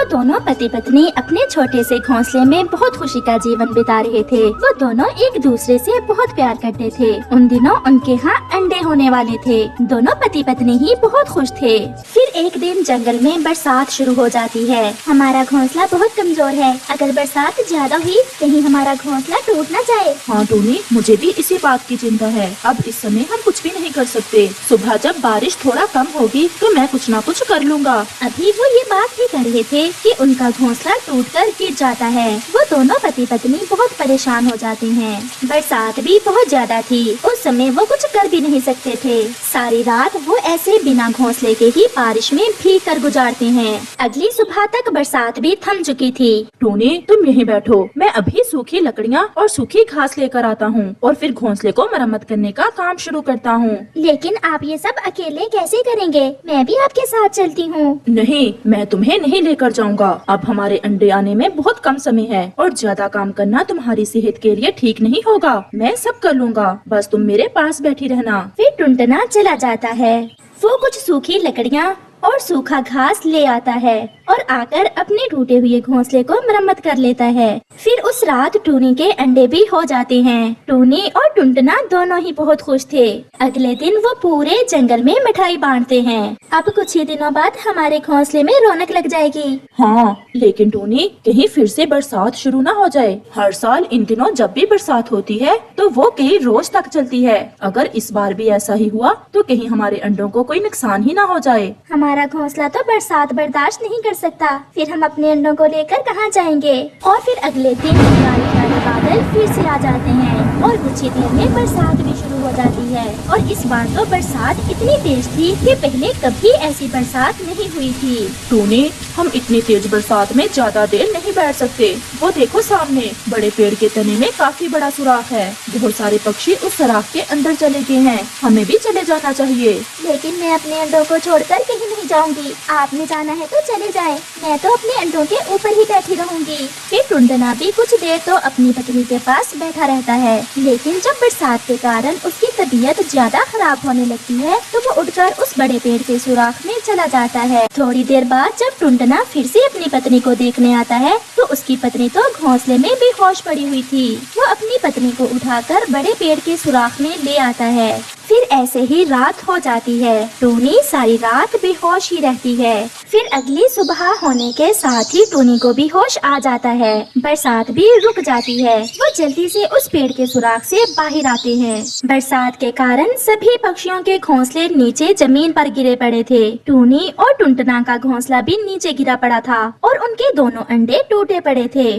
वो दोनों पति पत्नी अपने छोटे से घोंसले में बहुत खुशी का जीवन बिता रहे थे। वो दोनों एक दूसरे से बहुत प्यार करते थे। उन दिनों उनके यहाँ अंडे होने वाले थे। दोनों पति पत्नी ही बहुत खुश थे। फिर एक दिन जंगल में बरसात शुरू हो जाती है। हमारा घोंसला बहुत कमजोर है, अगर बरसात ज्यादा हुई कहीं हमारा घोंसला टूट न जाए। हाँ टूनी, मुझे भी इसी बात की चिंता है। अब इस समय हम कुछ भी नहीं कर सकते। सुबह जब बारिश थोड़ा कम होगी तो मैं कुछ न कुछ कर लूँगा। अभी वो ये बात ही कर रहे थे कि उनका घोंसला टूटकर गिर जाता है। वो दोनों पति पत्नी बहुत परेशान हो जाते हैं। बरसात भी बहुत ज्यादा थी। उस समय वो कुछ कर भी नहीं सकते थे। सारी रात वो ऐसे बिना घोंसले के ही बारिश में भीग कर गुजारते हैं। अगली सुबह तक बरसात भी थम चुकी थी। टूनी, तुम यहीं बैठो, मैं अभी सूखी लकड़ियाँ और सूखी घास लेकर आता हूँ और फिर घोंसले को मरम्मत करने का काम शुरू करता हूँ। लेकिन आप ये सब अकेले कैसे करेंगे? मैं भी आपके साथ चलती हूँ। नहीं, मैं तुम्हें नहीं लेकर जाऊंगा। अब हमारे अंडे आने में बहुत कम समय है और ज्यादा काम करना तुम्हारी सेहत के लिए ठीक नहीं होगा। मैं सब कर लूँगा, बस तुम मेरे पास बैठी रहना। फिर टुनटुना चला जाता है। वो कुछ सूखी लकड़ियाँ और सूखा घास ले आता है और आकर अपने टूटे हुए घोंसले को मरम्मत कर लेता है। फिर उस रात टूनी के अंडे भी हो जाते हैं। टूनी और टुनटुना दोनों ही बहुत खुश थे। अगले दिन वो पूरे जंगल में मिठाई बांटते हैं। अब कुछ ही दिनों बाद हमारे घोंसले में रौनक लग जाएगी। हाँ, लेकिन टूनी, कहीं फिर से बरसात शुरू ना हो जाए। हर साल इन दिनों जब भी बरसात होती है तो वो कई रोज तक चलती है। अगर इस बार भी ऐसा ही हुआ तो कहीं हमारे अंडों को कोई नुकसान ही ना हो जाए। हमारा घोंसला तो बरसात बर्दाश्त नहीं कर सकता। फिर हम अपने अंडों को लेकर कहाँ जाएंगे? और फिर अगले दिन काले काले बादल फिर से आ जाते हैं और कुछ ही देर में बरसात भी शुरू हो जाती है। और इस बार तो बरसात इतनी तेज थी कि पहले कभी ऐसी बरसात नहीं हुई थी। टूनी, हम इतनी तेज बरसात में ज्यादा देर नहीं बैठ सकते। वो देखो सामने बड़े पेड़ के तने में काफी बड़ा सुराख है। बहुत सारे पक्षी उस सुराख के अंदर चले गए हैं। हमें भी चले जाना चाहिए। लेकिन मैं अपने अंडों को छोड़कर कहीं नहीं जाऊंगी। आपने जाना है तो चले जाएं। मैं तो अपने अंडों के ऊपर ही बैठी रहूंगी। फिर टुनटुना भी कुछ देर तो अपनी पत्नी के पास बैठा रहता है। लेकिन जब बरसात के कारण उसकी तबीयत ज्यादा खराब होने लगती है तो वो उठकर उस बड़े पेड़ के सुराख में चला जाता है। थोड़ी देर बाद जब टुनटुना फिर से अपनी पत्नी को देखने आता है तो उसकी पत्नी तो घोंसले में बेहोश पड़ी हुई थी। वो अपनी पत्नी को उठाकर बड़े पेड़ के सुराख में ले आता है। फिर ऐसे ही रात हो जाती है। टूनी सारी रात बेहोश ही रहती है। फिर अगली सुबह होने के साथ ही टूनी को भी होश आ जाता है। बरसात भी रुक जाती है। वो जल्दी से उस पेड़ के सुराख से बाहर आते हैं। बरसात के कारण सभी पक्षियों के घोंसले नीचे जमीन पर गिरे पड़े थे। टूनी और टुनटुना का घोंसला भी नीचे गिरा पड़ा था और उनके दोनों अंडे टूटे पड़े थे।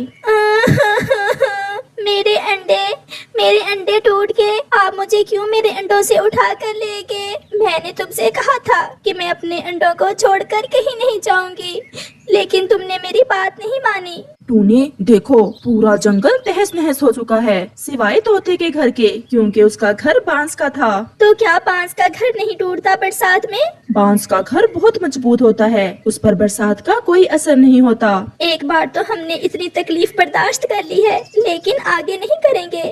मेरे अंडे टूट गए। आप मुझे क्यों मेरे अंडों से उठा कर ले गए? मैंने तुमसे कहा था कि मैं अपने अंडों को छोड़कर कहीं नहीं जाऊंगी, लेकिन तुमने मेरी बात नहीं मानी। टूनी, देखो पूरा जंगल तहस नहस हो चुका है सिवाय तोते के घर के, क्योंकि उसका घर बांस का था। तो क्या बांस का घर नहीं टूटता बरसात में? बांस का घर बहुत मजबूत होता है, उस पर बरसात का कोई असर नहीं होता। एक बार तो हमने इतनी तकलीफ बर्दाश्त कर ली है, लेकिन आगे नहीं करेंगे।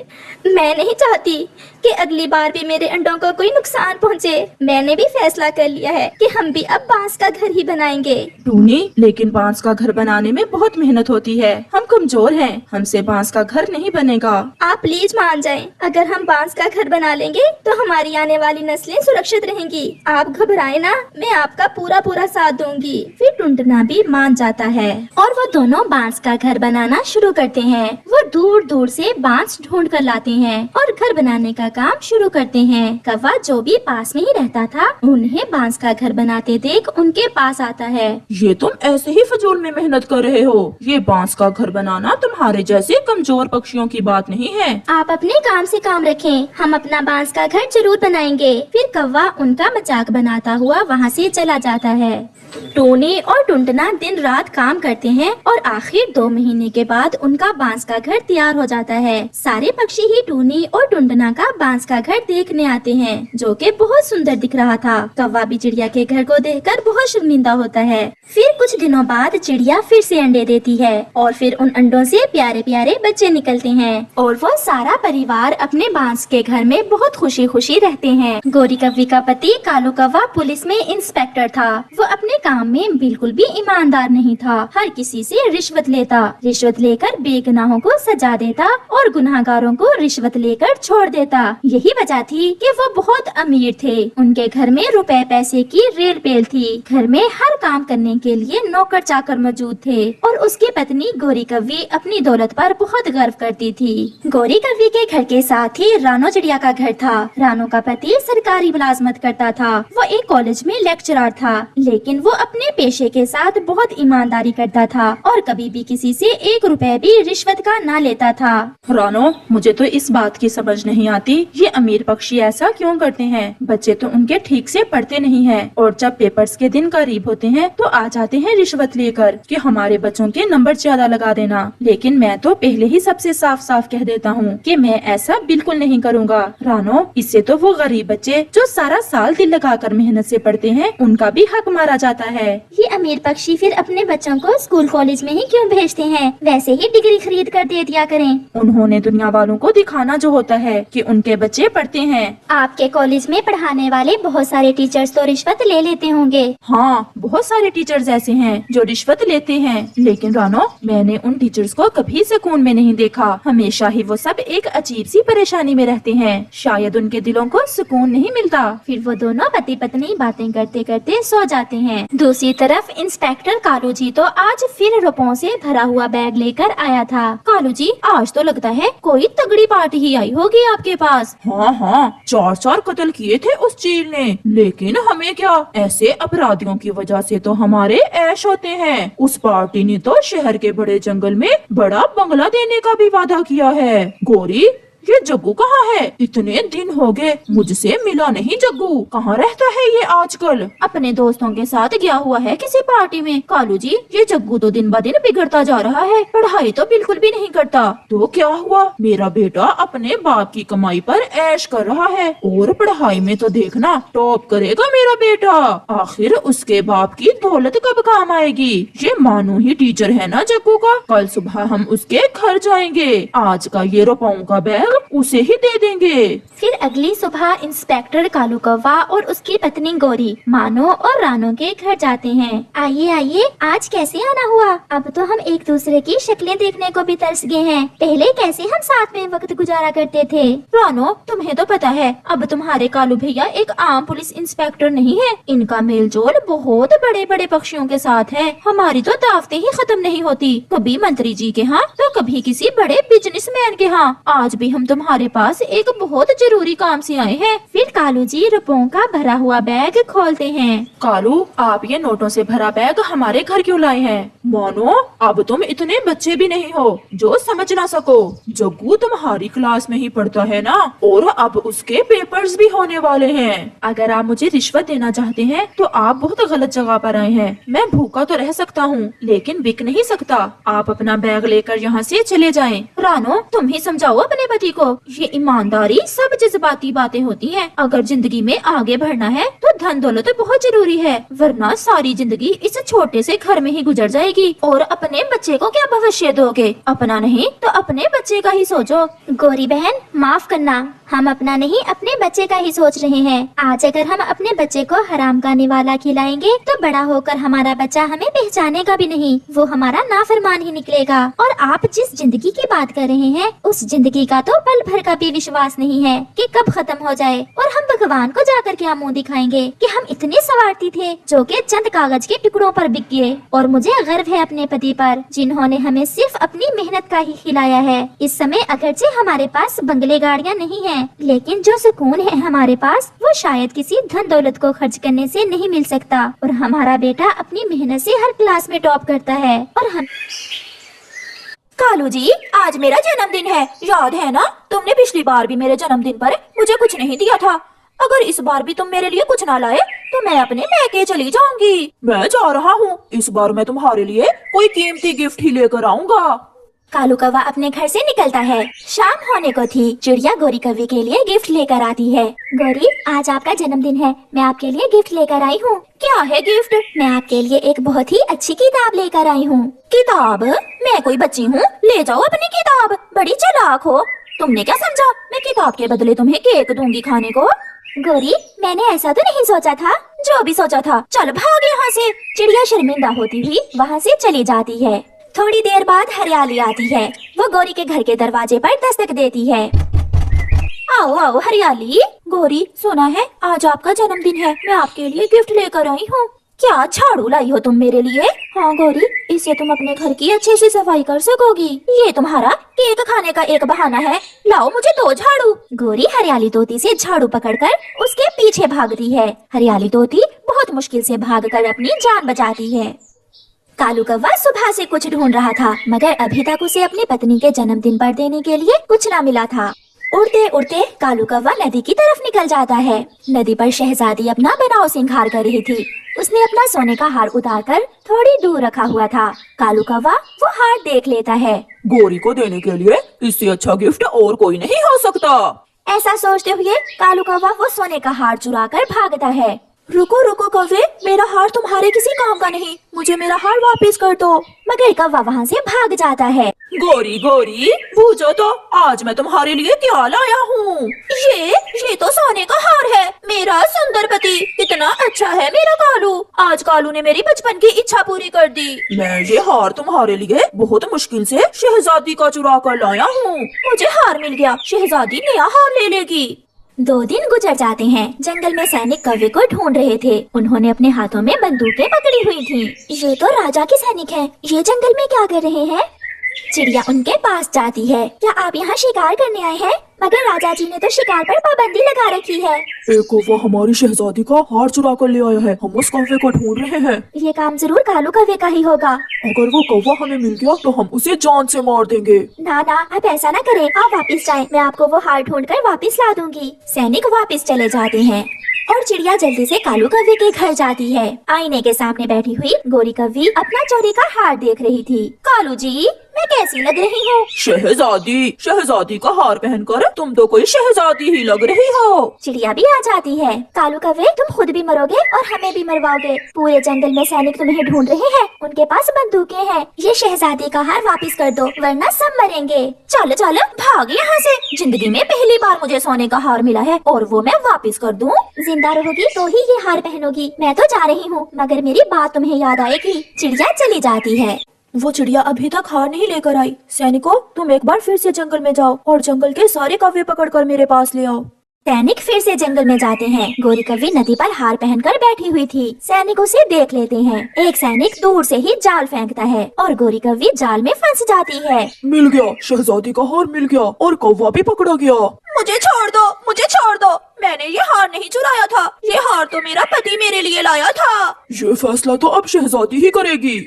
मैं नहीं चाहती कि अगली बार भी मेरे अंडों को कोई नुकसान पहुँचे। मैंने भी फैसला कर लिया है कि हम भी अब बांस का घर ही बनाएंगे। टूनी, लेकिन बांस का घर बनाने में बहुत मेहनत होती है। हम कमजोर हैं, हमसे बांस का घर नहीं बनेगा। आप प्लीज मान जाएं। अगर हम बांस का घर बना लेंगे तो हमारी आने वाली नस्लें सुरक्षित रहेंगी। आप घबराए ना, मैं आपका पूरा साथ दूंगी। फिर टुनटुना भी मान जाता है और वो दोनों बांस का घर बनाना शुरू करते हैं। वो दूर दूर से बांस ढूंढ कर लाते हैं और घर बनाने का काम शुरू करते हैं। कौवा जो भी पास में ही रहता था, उन्हें बांस का घर बनाते देख उनके पास आता है। ये तुम ऐसे ही फजूल में मेहनत कर रहे हो। ये बांस का घर बनाना तुम्हारे जैसे कमजोर पक्षियों की बात नहीं है। आप अपने काम से काम रखें, हम अपना बांस का घर जरूर बनाएंगे। फिर कौवा उनका मजाक बनाता हुआ वहाँ से चला जाता है। टूनी और टुनटुना दिन रात काम करते हैं और आखिर 2 महीने के बाद उनका बांस का घर तैयार हो जाता है। सारे पक्षी ही टूनी और टुनटुना का बांस का घर देखने आते हैं, जो कि बहुत सुंदर दिख रहा था। कौवा भी चिड़िया के घर को देखकर बहुत शर्मिंदा होता है। फिर कुछ दिनों बाद चिड़िया फिर से अंडे देती है और फिर उन अंडों से प्यारे प्यारे बच्चे निकलते हैं और वो सारा परिवार अपने बांस के घर में बहुत खुशी खुशी रहते हैं। गोरी कव्वी का पति कालू कौवा पुलिस में इंस्पेक्टर था। वो अपने काम में बिल्कुल भी ईमानदार नहीं था। हर किसी से रिश्वत लेता, रिश्वत लेकर बेगुनाहों को सजा देता और गुनाहगारों को रिश्वत लेकर छोड़ देता। यही वजह थी कि वो बहुत अमीर थे। उनके घर में रुपए पैसे की रेल पेल थी। घर में हर काम करने के लिए नौकर चाकर मौजूद थे और उसकी पत्नी गोरी कव्वी अपनी दौलत पर बहुत गर्व करती थी। गोरी कव्वी के घर के साथ ही रानो चिड़िया का घर था। रानो का पति सरकारी मुलाजमत करता था। वो एक कॉलेज में लेक्चरर था, लेकिन वो अपने पेशे के साथ बहुत ईमानदारी करता था और कभी भी किसी से 1 रुपए भी रिश्वत का ना लेता था। रानो, मुझे तो इस बात की समझ नहीं आती, ये अमीर पक्षी ऐसा क्यों करते हैं? बच्चे तो उनके ठीक से पढ़ते नहीं हैं और जब पेपर्स के दिन करीब होते हैं तो आ जाते हैं रिश्वत लेकर कि हमारे बच्चों के नंबर ज्यादा लगा देना। लेकिन मैं तो पहले ही सबसे साफ साफ कह देता हूँ कि मैं ऐसा बिल्कुल नहीं करूँगा। रानो, इससे तो वो गरीब बच्चे जो सारा साल दिल लगाकर मेहनत से पढ़ते हैं उनका भी हक मारा जाता है। ये अमीर पक्षी फिर अपने बच्चों को स्कूल कॉलेज में ही क्यों भेजते हैं? वैसे ही डिग्री खरीद कर दे दिया करें। उन्होंने दुनिया वालों को दिखाना जो होता है कि उनके बच्चे पढ़ते हैं। आपके कॉलेज में पढ़ाने वाले बहुत सारे टीचर्स तो रिश्वत ले लेते होंगे। हाँ, बहुत सारे टीचर्स ऐसे हैं जो रिश्वत लेते हैं। लेकिन रानो, मैंने उन टीचर्स को कभी सुकून में नहीं देखा। हमेशा ही वो सब एक अजीब सी परेशानी में रहते हैं। शायद उनके दिलों को सुकून नहीं मिलता। फिर वो दोनों पति पत्नी बातें करते करते सो जाते हैं। दूसरी तरफ इंस्पेक्टर कालू जी तो आज फिर रुपयों से भरा हुआ बैग लेकर आया था। कालू जी, आज तो लगता है कोई तगड़ी पार्टी ही आई होगी आपके पास। हाँ हाँ, 4 कत्ल किए थे उस चील ने, लेकिन हमें क्या, ऐसे अपराधियों की वजह से तो हमारे ऐश होते हैं। उस पार्टी ने तो शहर के बड़े जंगल में बड़ा बंगला देने का भी वादा किया है। गोरी, ये जग्गू कहाँ है? इतने दिन हो गए मुझसे मिला नहीं। जग्गू कहाँ रहता है ये आजकल? अपने दोस्तों के साथ गया हुआ है किसी पार्टी में। कालू जी, ये जग्गू तो दिन ब दिन बिगड़ता जा रहा है। पढ़ाई तो बिल्कुल भी नहीं करता। तो क्या हुआ? मेरा बेटा अपने बाप की कमाई पर ऐश कर रहा है और पढ़ाई में तो देखना टॉप करेगा मेरा बेटा। आखिर उसके बाप की दौलत कब काम आएगी? ये मानो ही टीचर है ना जग्गू का। कल सुबह हम उसके घर जाएंगे। आज का ये रुपयों का बैग उसे ही दे देंगे। फिर अगली सुबह इंस्पेक्टर कालू कौवा और उसकी पत्नी गोरी मानो और रानो के घर जाते हैं। आइए आइए, आज कैसे आना हुआ? अब तो हम एक दूसरे की शक्लें देखने को भी तरस गए हैं। पहले कैसे हम साथ में वक्त गुजारा करते थे। रानो, तुम्हें तो पता है अब तुम्हारे कालू भैया एक आम पुलिस इंस्पेक्टर नहीं है। इनका मेलजोल बहुत बड़े बड़े पक्षियों के साथ है। हमारी तो दावतें ही खत्म नहीं होती, कभी मंत्री जी के यहाँ तो कभी किसी बड़े बिजनेसमैन के यहाँ। आज भी हम तुम्हारे पास एक बहुत जरूरी काम से आए हैं। फिर कालू जी रुपयों का भरा हुआ बैग खोलते हैं। कालू, आप ये नोटों से भरा बैग हमारे घर क्यों लाए हैं? मानो, अब तुम इतने बच्चे भी नहीं हो जो समझ ना सको। जग्गू तुम्हारी क्लास में ही पढ़ता है ना, और अब उसके पेपर्स भी होने वाले हैं। अगर आप मुझे रिश्वत देना चाहते हैं तो आप बहुत गलत जगह पर आए हैं। मैं भूखा तो रह सकता हूँ लेकिन बिक नहीं सकता। आप अपना बैग लेकर यहाँ से चले जाएं। रानो, तुम ही समझाओ अपने पति को। ये ईमानदारी सब जज्बाती बातें होती हैं। अगर जिंदगी में आगे बढ़ना है तो धन दौलत बहुत जरूरी है, वरना सारी जिंदगी इस छोटे से घर में ही गुजर जाएगी। और अपने बच्चे को क्या भविष्य दोगे? अपना नहीं तो अपने बच्चे का ही सोचो। गोरी बहन, माफ करना, हम अपना नहीं अपने बच्चे का ही सोच रहे हैं। आज अगर हम अपने बच्चे को हराम का निवाला खिलाएंगे तो बड़ा होकर हमारा बच्चा हमें पहचानेगा भी नहीं, वो हमारा नाफरमान ही निकलेगा। और आप जिस जिंदगी की बात कर रहे हैं उस जिंदगी का तो पल भर का भी विश्वास नहीं है कि कब खत्म हो जाए। और हम भगवान को जाकर क्या मुंह दिखाएंगे कि हम इतने स्वार्थी थे जो कि चंद कागज के टुकड़ों पर बिक गए। और मुझे गर्व है अपने पति पर जिन्होंने हमें सिर्फ अपनी मेहनत का ही खिलाया है। इस समय अगरचे हमारे पास बंगले गाड़ियाँ नहीं है, लेकिन जो सुकून है हमारे पास वो शायद किसी धन दौलत को खर्च करने से नहीं मिल सकता। और हमारा बेटा अपनी मेहनत से हर क्लास में टॉप करता है। और हम कालू जी, आज मेरा जन्मदिन है, याद है ना? तुमने पिछली बार भी मेरे जन्मदिन पर मुझे कुछ नहीं दिया था। अगर इस बार भी तुम मेरे लिए कुछ ना लाए तो मैं अपने मैके चली जाऊंगी। मैं जा रहा हूँ। इस बार मैं तुम्हारे लिए कोई कीमती गिफ्ट ही लेकर आऊंगा। कालू कौवा अपने घर से निकलता है। शाम होने को थी। चिड़िया गोरी कौवे के लिए गिफ्ट लेकर आती है। गोरी, आज आपका जन्मदिन है, मैं आपके लिए गिफ्ट लेकर आई हूँ। क्या है गिफ्ट? मैं आपके लिए एक बहुत ही अच्छी किताब लेकर आई हूँ। किताब? मैं कोई बच्ची हूँ? ले जाओ अपनी किताब। बड़ी चालाक हो। तुमने क्या समझा? मैं किताब के बदले तुम्हें केक दूंगी खाने को? गोरी, मैंने ऐसा तो नहीं सोचा था। जो भी सोचा था, चल भाग यहाँ से। चिड़िया शर्मिंदा होती हुई वहाँ से चली जाती है। थोड़ी देर बाद हरियाली आती है। वो गोरी के घर के दरवाजे पर दस्तक देती है। आओ आओ हरियाली। गोरी, सुना है आज आपका जन्मदिन है, मैं आपके लिए गिफ्ट लेकर आई हूँ। क्या झाड़ू लाई हो तुम मेरे लिए? हाँ गोरी, इससे तुम अपने घर की अच्छे से सफाई कर सकोगी। ये तुम्हारा केक खाने का एक बहाना है। लाओ मुझे 2 झाड़ू। गोरी हरियाली तोती से झाड़ू पकड़कर उसके पीछे भागती है। हरियाली तोती बहुत मुश्किल से भागकर अपनी जान बचाती है। कालू कौवा सुबह से कुछ ढूंढ रहा था, मगर अभी तक उसे अपनी पत्नी के जन्मदिन पर देने के लिए कुछ न मिला था। उड़ते उड़ते कालू कौवा नदी की तरफ निकल जाता है। नदी पर शहजादी अपना बनाव सिंगार कर रही थी। उसने अपना सोने का हार उतारकर थोड़ी दूर रखा हुआ था। कालू कौवा वो हार देख लेता है। गोरी को देने के लिए इससे अच्छा गिफ्ट और कोई नहीं हो सकता। ऐसा सोचते हुए कालू कौवा वो सोने का हार चुराकर भागता है। रुको रुको कौवे, मेरा हार तुम्हारे किसी काम का नहीं, मुझे मेरा हार वापस कर दो। मगर कौवा वहाँ से भाग जाता है। गोरी गोरी, पूछो तो आज मैं तुम्हारे लिए क्या लाया हूँ। ये तो सोने का हार है। मेरा सुंदर पति, कितना अच्छा है मेरा कालू। आज कालू ने मेरी बचपन की इच्छा पूरी कर दी। मैं ये हार तुम्हारे लिए बहुत मुश्किल से शहजादी का चुरा कर लाया हूँ। मुझे हार मिल गया, शहजादी नया हार ले लेगी। 2 दिन गुजर जाते हैं। जंगल में सैनिक कौवे को ढूंढ रहे थे। उन्होंने अपने हाथों में बंदूकें पकड़ी हुई थी। ये तो राजा के सैनिक हैं। ये जंगल में क्या कर रहे हैं? चिड़िया उनके पास जाती है। क्या आप यहाँ शिकार करने आए हैं? मगर राजा जी ने तो शिकार पर पाबंदी लगा रखी है। एक कौवा हमारी शहजादी का हार चुरा कर ले आया है, हम उस कौवे को ढूंढ रहे हैं। ये काम जरूर कालू कौवे का ही होगा। अगर वो कौवा हमें मिल गया तो हम उसे जान से मार देंगे। ना ना, आप ऐसा ना करें, आप वापस जाएं, मैं आपको वो हार ढूंढकर वापस ला दूंगी। सैनिक वापस चले जाते हैं और चिड़िया जल्दी से कालू कौवे के घर जाती है। आईने के सामने बैठी हुई गोरी कौवी अपना चोरी का हार देख रही थी। कालू जी, मैं कैसी लग रही हूँ? शहजादी, शहजादी का हार पहनकर तुम तो कोई शहजादी ही लग रही हो। चिड़िया भी आ जाती है। कालू कौवे, तुम खुद भी मरोगे और हमें भी मरवाओगे। पूरे जंगल में सैनिक तुम्हें ढूंढ रहे हैं, उनके पास बंदूकें हैं। ये शहजादी का हार वापस कर दो वरना सब मरेंगे। चलो चलो भाग यहाँ से। जिंदगी में पहली बार मुझे सोने का हार मिला है और वो मैं वापस कर दूँ। जिंदा रहोगी तो ही ये हार पहनोगी। मैं तो जा रही हूँ, मगर मेरी बात तुम्हें याद आएगी। चिड़िया चली जाती है। वो चिड़िया अभी तक हार नहीं लेकर आई। सैनिकों, तुम एक बार फिर से जंगल में जाओ और जंगल के सारे कौवे पकड़कर मेरे पास ले आओ। सैनिक फिर से जंगल में जाते हैं। गोरी कौवी नदी पर हार पहनकर बैठी हुई थी। सैनिक उसे देख लेते हैं। एक सैनिक दूर से ही जाल फेंकता है और गोरी कौवी जाल में फंस जाती है। मिल गया, शहजादी का हार मिल गया और कौवा भी पकड़ा गया। मुझे छोड़ दो, मुझे छोड़ दो। मैंने ये हार नहीं चुराया था, ये हार तो मेरा पति मेरे लिए लाया था। ये फैसला तो अब शहजादी ही करेगी।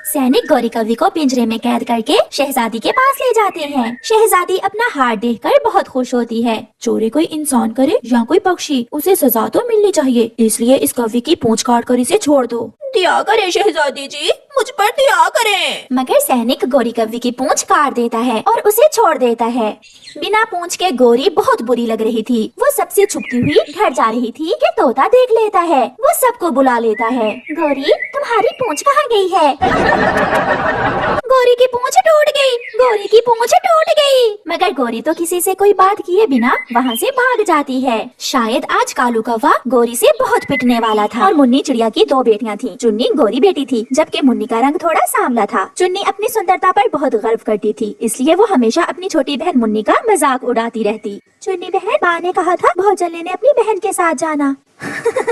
सैनिक गोरी कौवी को पिंजरे में कैद करके शहजादी के पास ले जाते हैं। शहजादी अपना हार देखकर बहुत खुश होती है। चोरी कोई इंसान करे या कोई पक्षी, उसे सजा तो मिलनी चाहिए, इसलिए इस कौवे की पूंछ काट कर इसे छोड़ दो। दया करे शहजादी जी, मुझ पर दया करें। मगर सैनिक गोरी कौवी की पूंछ काट देता है और उसे छोड़ देता है। बिना पूंछ के गोरी बहुत बुरी लग रही थी। वो सबसे छुपती हुई घर जा रही थी कि तोता देख लेता है। वो सबको बुला लेता है। गोरी, तुम्हारी पूंछ कहाँ गई है? गोरी की पूंछ टूट गई। गोरी की पूंछ टूट गई। मगर गोरी तो किसी से कोई बात किए बिना वहाँ से भाग जाती है। शायद आज कालू कौवा गोरी से बहुत पिटने वाला था। और मुन्नी चिड़िया की 2 बेटियां थी। चुन्नी गोरी बेटी थी, जबकि मुन्नी का रंग थोड़ा सांवला था। चुन्नी अपनी सुंदरता पर बहुत गर्व करती थी, इसलिए वो हमेशा अपनी छोटी बहन मुन्नी का मजाक उड़ाती रहती। चुन्नी बहन, माँ ने कहा था भोजन लेने अपनी बहन के साथ जाना।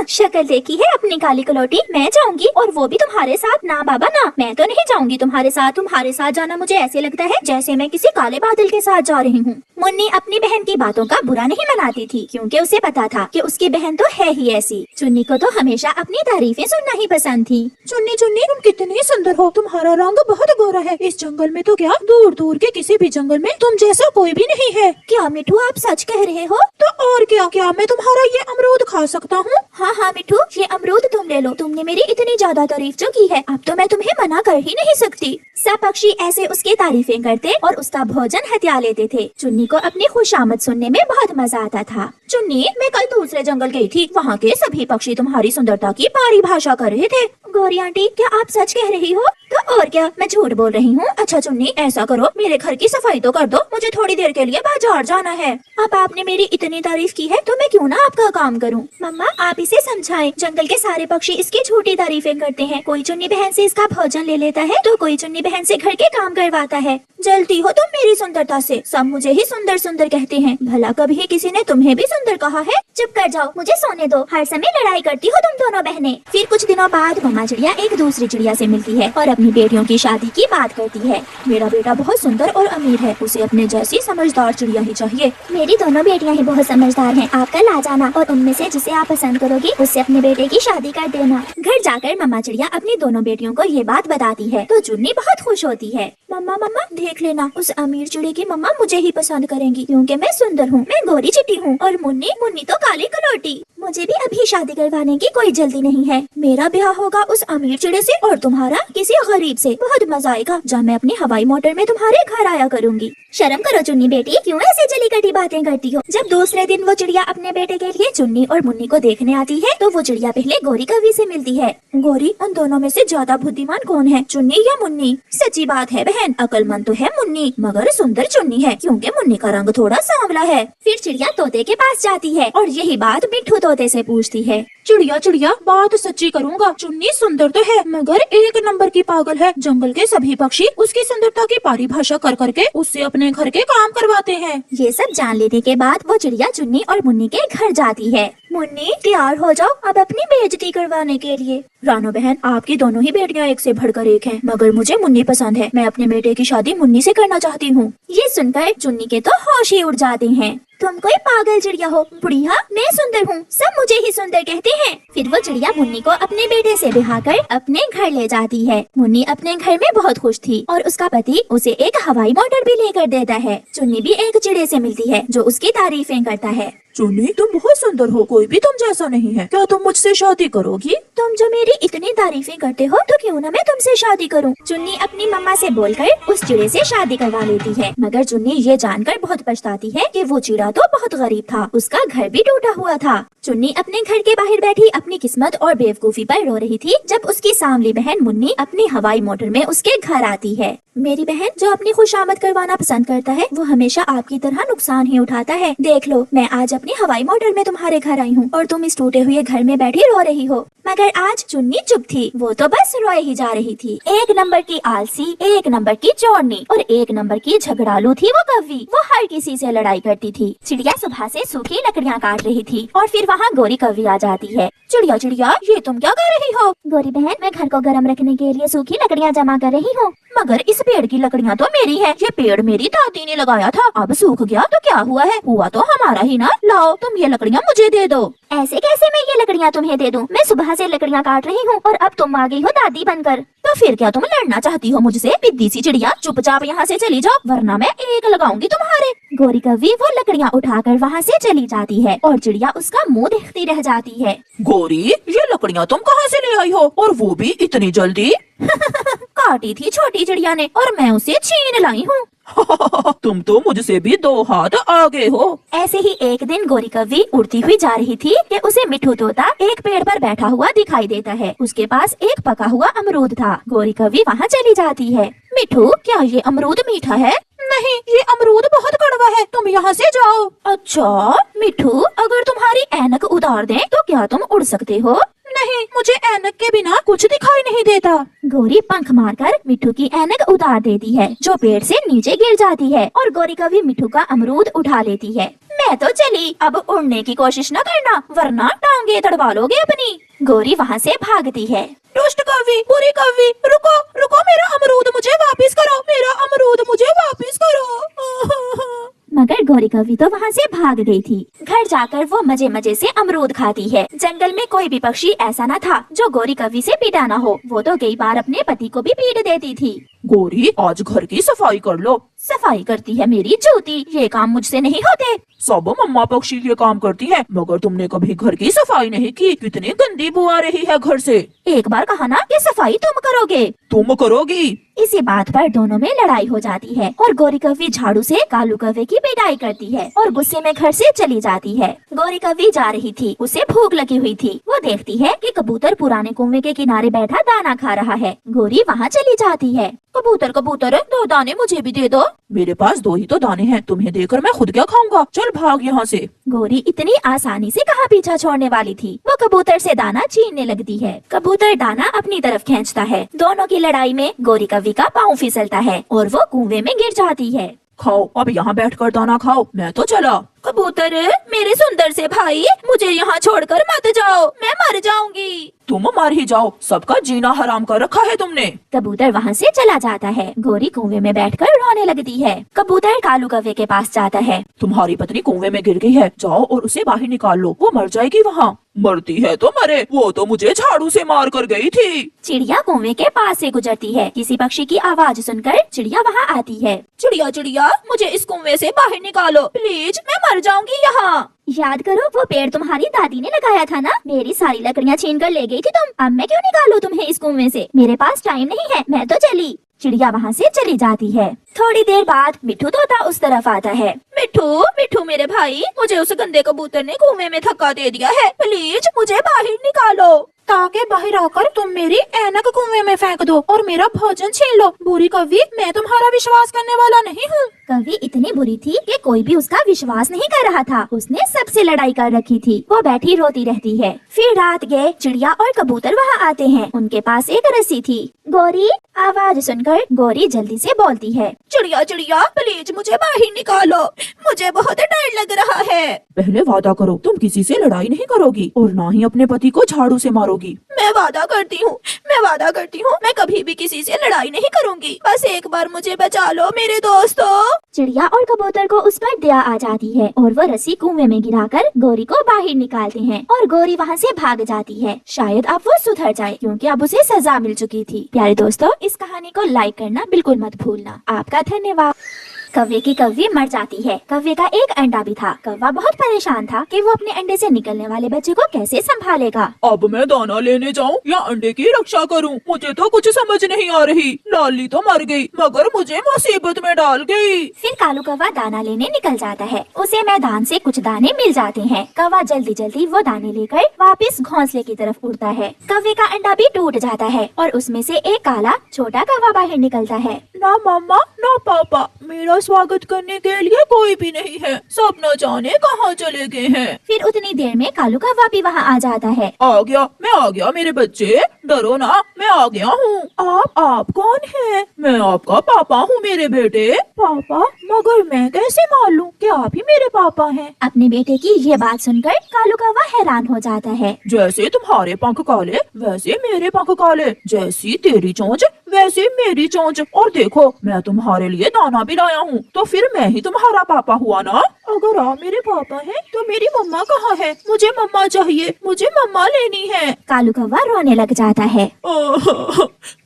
शक्ल देखी है अपनी काली कलौटी, मैं जाऊंगी और वो भी तुम्हारे साथ? ना बाबा ना, मैं तो नहीं जाऊंगी तुम्हारे साथ। तुम्हारे साथ जाना मुझे ऐसे लगता है जैसे मैं किसी काले बादल के साथ जा रही हूँ। मुन्नी अपनी बहन की बातों का बुरा नहीं मनाती थी, क्योंकि उसे पता था कि उसकी बहन तो है ही ऐसी। चुन्नी को तो हमेशा अपनी तारीफें सुनना ही पसंद थी। चुन्नी चुन्नी, तुम कितनी सुंदर हो। तुम्हारा रंग बहुत गोरा है। इस जंगल में तो क्या, दूर दूर के किसी भी जंगल में तुम जैसा कोई भी नहीं है। क्या मिठू, आप सच कह रहे हो? तो और क्या, क्या मैं तुम्हारा ये अमरूद खा सकता हूँ? हाँ हाँ मिठू, ये अमरूद तुम ले लो। तुमने मेरी इतनी ज्यादा तारीफ जो की है, अब तो मैं तुम्हें मना कर ही नहीं सकती। सब पक्षी ऐसे उसकी तारीफें करते और उसका भोजन हत्या लेते थे। चुन्नी को अपनी खुशामद सुनने में बहुत मजा आता था। चुन्नी, मैं कल दूसरे जंगल गई थी, वहाँ के सभी पक्षी तुम्हारी सुंदरता की परिभाषा कर रहे थे। गौरी आंटी, क्या आप सच कह रही हो? तो और क्या, मैं झूठ बोल रही हूँ। अच्छा चुन्नी, ऐसा करो, मेरे घर की सफाई तो कर दो, मुझे थोड़ी देर के लिए बाजार जाना है। अब आपने मेरी इतनी तारीफ की है तो मैं क्यों ना आपका काम करूँ। मम्मा, आप इसे समझाएं, जंगल के सारे पक्षी इसकी झूठी तारीफें करते हैं। कोई चुन्नी बहन से इसका भोजन ले लेता है तो कोई चुन्नी बहन से घर के काम करवाता है। जलती हो तुम मेरी सुंदरता से, सब मुझे ही सुंदर सुंदर कहते हैं। भला कभी किसी ने तुम्हें भी सुंदर कहा है? चुप कर जाओ, मुझे सोने दो। हर समय लड़ाई करती हो तुम दोनों बहनें। फिर कुछ दिनों बाद मम्मा चिड़िया एक दूसरी चिड़िया से मिलती है और अपनी बेटियों की शादी की बात करती है। मेरा बेटा बहुत सुंदर और अमीर है, उसे अपने जैसी समझदार चिड़िया ही चाहिए। मेरी दोनों बेटियां ही बहुत समझदार हैं। आप कल आ जाना और उनमें से जिसे आप पसंद करोगी उससे अपने बेटे की शादी कर देना। घर जाकर मम्मा चिड़िया अपनी दोनों बेटियों को ये बात बताती है तो चुन्नी बहुत खुश होती है। मम्मा मम्मा देख लेना, उस अमीर चिड़िया की मम्मा मुझे ही पसंद करेंगी क्योंकि मैं सुंदर हूँ, मैं गोरी चिट्टी हूँ और मुन्नी मुन्नी तो काली कलौटी। मुझे भी अभी शादी करवाने की कोई जल्दी नहीं है। मेरा ब्याह होगा उस अमीर चिड़े से और तुम्हारा किसी गरीब से। बहुत मजा आएगा जब मैं अपनी हवाई मोटर में तुम्हारे घर आया करूंगी। शर्म करो चुन्नी बेटी, क्यों ऐसे जली कटी बातें करती हो। जब दूसरे दिन वो चिड़िया अपने बेटे के लिए चुन्नी और मुन्नी को देखने आती है तो वो चिड़िया पहले गोरी कवि से मिलती है। गोरी, उन दोनों में से ज्यादा बुद्धिमान कौन है, चुन्नी या मुन्नी? सच्ची बात है बहन, अकलमंद तो है मुन्नी मगर सुंदर चुन्नी है क्योंकि मुन्नी का रंग थोड़ा सांवला है। फिर चिड़िया तोते के पास जाती है और यही बात मिट्ठू तोते से पूछती है। चिड़िया चिड़िया, बात सच्ची करूँगा, चुन्नी सुंदर तो है मगर एक नंबर की पागल है। जंगल के सभी पक्षी उसकी सुंदरता की परिभाषा कर करके उससे अपने घर के काम करवाते हैं। ये सब जान लेने के बाद वो चिड़िया चुन्नी और मुन्नी के घर जाती है। मुन्नी, तैयार हो जाओ अब अपनी बेइज्जती करवाने के लिए। रानो बहन, आपकी दोनों ही बेटियां एक से बढ़कर एक हैं, मगर मुझे मुन्नी पसंद है। मैं अपने बेटे की शादी मुन्नी से करना चाहती हूँ। ये सुनकर चुन्नी के तो होश ही उड़ जाते हैं। तुम कोई पागल चिड़िया हो बुढ़िया, मैं सुंदर हूँ, सब मुझे ही सुंदर कहते हैं। फिर वो चिड़िया मुन्नी को अपने बेटे से ब्याह कर अपने घर ले जाती है। मुन्नी अपने घर में बहुत खुश थी और उसका पति उसे एक हवाई मोटर भी लेकर देता है। चुन्नी भी एक चिड़े से मिलती है जो उसकी तारीफें करता है। चुन्नी, तुम बहुत सुंदर हो, कोई भी तुम जैसा नहीं है। क्या तुम मुझसे शादी करोगी? तुम जो मेरी इतनी तारीफें करते हो तो क्यों ना मैं तुमसे शादी करूं। चुन्नी अपनी मम्मा से बोलकर उस चिड़े से शादी करवा लेती है मगर चुन्नी ये जानकर बहुत पछताती है कि वो चिड़ा तो बहुत गरीब था, उसका घर भी टूटा हुआ था। चुन्नी अपने घर के बाहर बैठी अपनी किस्मत और बेवकूफी पर रो रही थी जब उसकी सांवली बहन मुन्नी अपनी हवाई मोटर में उसके घर आती है। मेरी बहन जो अपनी खुशामद करवाना पसंद करता है वो हमेशा आपकी तरह नुकसान ही उठाता है। देख लो, मैं आज अपनी हवाई मोटर में तुम्हारे घर आई हूँ और तुम इस टूटे हुए घर में बैठी रो रही हो। मगर आज चुन्नी चुप थी, वो तो बस रोए ही जा रही थी। एक नंबर की आलसी, एक नंबर की चोरनी और एक नंबर की झगड़ालू थी वो कव्वी। वो हर किसी से लड़ाई करती थी। चिड़िया सुबह से सूखी लकड़ियाँ काट रही थी और फिर वहाँ गोरी कव्वी आ जाती है। चिड़िया चिड़िया, ये तुम क्या कर रही हो? गोरी बहन, मैं घर को गर्म रखने के लिए सूखी लकड़ियाँ जमा कर रही हूँ। मगर इस पेड़ की लकड़ियाँ तो मेरी है, ये पेड़ मेरी दादी ने लगाया था, अब सूख गया तो क्या हुआ है, हुआ तो हमारा ही ना। लाओ तुम ये लकड़ियाँ मुझे दे दो। ऐसे कैसे मैं ये लकड़ियाँ तुम्हें दे दूँ? मैं सुबह से लकड़ियाँ काट रही हूँ और अब तुम आ गई हो दादी बनकर। तो फिर क्या तुम लड़ना चाहती हो मुझसे? बिद्दी सी चिड़िया, चुपचाप यहाँ से चली जाओ वरना मैं एक लगाऊंगी तुम्हारे। गोरी कव्वी वो लकड़ियाँ उठाकर वहाँ से चली जाती है और चिड़िया उसका मुंह देखती रह जाती है। गोरी, ये लकड़ियाँ तुम कहाँ से ले आई हो और वो भी इतनी जल्दी? काटी थी छोटी चिड़िया ने और मैं उसे छीन लाई हूँ। तुम तो मुझसे भी 2 हाथ आगे हो। ऐसे ही एक दिन गोरी कव्वी उड़ती हुई जा रही थी कि उसे मिट्ठू तोता एक पेड़ पर बैठा हुआ दिखाई देता है। उसके पास एक पका हुआ अमरूद था। गोरी कव्वी वहाँ चली जाती है। मिट्ठू, क्या ये अमरूद मीठा है? नहीं, ये अमरूद बहुत कड़वा है, तुम यहाँ से जाओ। अच्छा मिट्ठू, अगर तुम्हारी ऐनक उतार दें तो क्या तुम उड़ सकते हो? नहीं, मुझे ऐनक के बिना कुछ दिखाई नहीं देता। गोरी पंख मारकर मिट्ठू की ऐनक उतार देती है जो पेड़ से नीचे गिर जाती है और गोरी कव्वी मिट्ठू का अमरूद उठा लेती है। मैं तो चली, अब उड़ने की कोशिश न करना वरना टांगे तड़वा लोगे अपनी। गोरी वहाँ से भागती है। दुष्ट कव्वी, बुरी कव्वी, रुको रुको, मेरा अमरूद मुझे वापस करो, मेरा अमरूद मुझे वापस करो। मगर गोरी कव्वी तो वहाँ से भाग गई थी। घर जाकर वो मजे मजे से अमरूद खाती है। जंगल में कोई भी पक्षी ऐसा न था जो गोरी कव्वी से पीटा न हो। वो तो कई बार अपने पति को भी पीट देती थी। गोरी आज घर की सफाई कर लो। सफाई करती है मेरी जूती, ये काम मुझसे नहीं होते। सब मम्मा पक्षी ये काम करती है, मगर तुमने कभी घर की सफाई नहीं की। कितनी गंदी बू आ रही है घर से। एक बार कहा ना कि सफाई तुम करोगे। तुम करोगी। इसी बात पर दोनों में लड़ाई हो जाती है और गोरी कौवी झाड़ू से कालू कौवे की पिटाई करती है और गुस्से में घर से चली जाती है। गोरी कौवी जा रही थी, उसे भूख लगी हुई थी। वो देखती है कि कबूतर पुराने कुएं के किनारे बैठा दाना खा रहा है। गोरी वहाँ चली जाती है। कबूतर कबूतर 2 दाने मुझे भी दे दो। मेरे पास 2 ही तो दाने हैं, तुम्हें देकर मैं खुद क्या खाऊंगा। चल भाग यहाँ से। गोरी इतनी आसानी से कहाँ पीछा छोड़ने वाली थी। वो कबूतर से दाना छीनने लगती है। कबूतर दाना अपनी तरफ खींचता है। दोनों की लड़ाई में गोरी कौवी का पाँव फिसलता है और वो कुएं में गिर जाती है। खाओ, अब यहाँ बैठकर दाना खाओ, मैं तो चला। कबूतर मेरे सुंदर से भाई, मुझे यहाँ छोड़कर मत जाओ, मैं मर जाऊंगी। तुम मर ही जाओ, सबका जीना हराम कर रखा है तुमने। कबूतर वहाँ से चला जाता है। गोरी कुएं में बैठकर रोने लगती है। कबूतर कालू कौवे के पास जाता है। तुम्हारी पत्नी कुएं में गिर गई है, जाओ और उसे बाहर निकाल लो, वो मर जाएगी वहाँ। मरती है तो मरे, वो तो मुझे झाड़ू से मार कर गई थी। चिड़िया कुएं के पास से गुजरती है। किसी पक्षी की आवाज सुनकर चिड़िया वहाँ आती है। चिड़िया चिड़िया, मुझे इस कुएं से बाहर निकालो प्लीज, मैं मर जाऊंगी यहाँ। याद करो वो पेड़ तुम्हारी दादी ने लगाया था ना, मेरी सारी लकड़ियाँ छीन कर ले गई थी तुम। अब मैं क्यों निकालूं तुम्हें इस कुएं से, मेरे पास टाइम नहीं है, मैं तो चली। चिड़िया वहाँ से चली जाती है। थोड़ी देर बाद मिट्ठू तोता उस तरफ आता है। मिट्ठू मिट्ठू मेरे भाई, मुझे उस गंदे कबूतर ने कुएं में धक्का दे दिया है, प्लीज मुझे बाहर निकालो। ताकि बाहर आकर तुम मेरी ऐनक कुएं में फेंक दो और मेरा भोजन छीन लो। बुरी कौवी, मैं तुम्हारा विश्वास करने वाला नहीं हूँ। कौवी इतनी बुरी थी कि कोई भी उसका विश्वास नहीं कर रहा था। उसने सबसे लड़ाई कर रखी थी। वो बैठी रोती रहती है। फिर रात गए, चिड़िया और कबूतर वहाँ आते हैं। उनके पास एक रस्सी थी। गोरी, आवाज सुनकर गोरी जल्दी से बोलती है, चिड़िया चिड़िया प्लीज मुझे बाहर निकालो, मुझे बहुत डर लग रहा है। पहले वादा करो तुम किसी से लड़ाई नहीं करोगी और ना ही अपने पति को झाड़ू से मारोगी। मैं वादा करती हूँ, मैं वादा करती हूँ, मैं कभी भी किसी से लड़ाई नहीं करूँगी। बस एक बार मुझे बचा लो मेरे दोस्तों। चिड़िया और कबूतर को उस पर दया आ जाती है और वो रस्सी कुएं में गिराकर गोरी को बाहर निकालते हैं और गोरी वहाँ से भाग जाती है। शायद अब वो सुधर जाए क्योंकि अब उसे सजा मिल चुकी थी। प्यारे दोस्तों, इस कहानी को लाइक करना बिल्कुल मत भूलना। आपका धन्यवाद। कौवे की कौवी मर जाती है। कौवे का एक अंडा भी था। कौवा बहुत परेशान था कि वो अपने अंडे से निकलने वाले बच्चे को कैसे संभालेगा। अब मैं दाना लेने जाऊं या अंडे की रक्षा करूं, मुझे तो कुछ समझ नहीं आ रही। लाली तो मर गई मगर मुझे मुसीबत में डाल गई। फिर कालू कौवा दाना लेने निकल जाता है। उसे मैदान से कुछ दाने मिल जाते हैं। कौवा जल्दी जल्दी वो दाने लेकर वापस घोंसले की तरफ उड़ता है। कौवे का अंडा भी टूट जाता है और उसमें से एक काला छोटा कौवा बाहर निकलता है। ना मामा ना पापा, मेरा स्वागत करने के लिए कोई भी नहीं है। सब न जाने कहाँ चले गए हैं। फिर उतनी देर में कालू कौवा भी वहाँ आ जाता है। आ गया, मैं आ गया मेरे बच्चे, डरो ना, मैं आ गया हूँ। आप कौन हैं? मैं आपका पापा हूँ मेरे बेटे। पापा? मगर मैं कैसे मालूम कि आप ही मेरे पापा हैं? अपने बेटे की ये बात सुनकर कालू कौवा हैरान हो जाता है। जैसे तुम्हारे पंख काले वैसे मेरे पंख काले, जैसी तेरी चोंच वैसे मेरी चोंच। और देखो मैं तुम्हारे लिए दाना भी लाया हूँ, तो फिर मैं ही तुम्हारा पापा हुआ ना। अगर आप मेरे पापा हैं तो मेरी मम्मा कहाँ है? मुझे मम्मा चाहिए, मुझे मम्मा लेनी है। कालू कौवा रोने लग जाता है।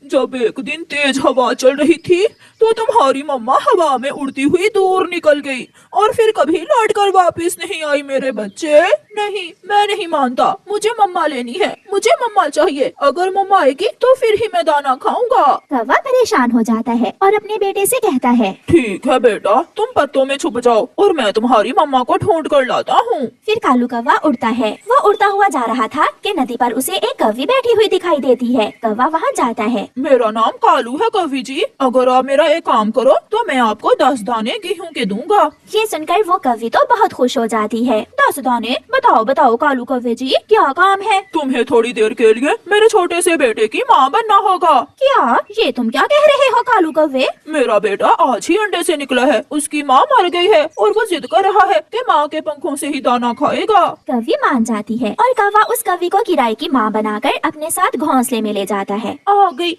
जब एक दिन तेज हवा चल रही थी तो तुम्हारी मम्मा हवा में उड़ती हुई दूर निकल गई और फिर कभी लौट कर वापिस नहीं आई मेरे बच्चे। नहीं, मैं नहीं मानता, मुझे मम्मा लेनी है, मुझे मम्मा चाहिए। अगर मम्मा आएगी तो फिर ही मैं दाना खाऊंगा। कौवा परेशान हो जाता है और अपने बेटे से कहता है, ठीक है बेटा, तुम पत्तों में छुप जाओ और मैं तुम्हारी मम्मा को ढूंढ कर लाता हूँ। फिर कालू कौवा उड़ता है। वो उड़ता हुआ जा रहा था कि नदी पर उसे एक कौवी बैठी हुई दिखाई देती है। कौवा वहाँ जाता है। मेरा नाम कालू है कौवी जी, अगर आप मेरा एक काम करो तो मैं आपको 10 दाने गेहूं के दूंगा। ये सुनकर वो कौवी तो बहुत खुश हो जाती है। 10 दाने? बताओ बताओ कालू कौवे जी, क्या काम है? तुम्हें थोड़ी देर के लिए मेरे छोटे से बेटे की माँ बनना होगा। क्या? ये तुम क्या कह रहे हो कालू कौवे? मेरा बेटा आज ही अंडे से निकला है, उसकी माँ मर गई है और वो जिद कर रहा है कि माँ के पंखों से ही दाना खाएगा। कौवी मान जाती है और कौवा उस कौवी को किराए की माँ बनाकर अपने साथ घोंसले में ले जाता है।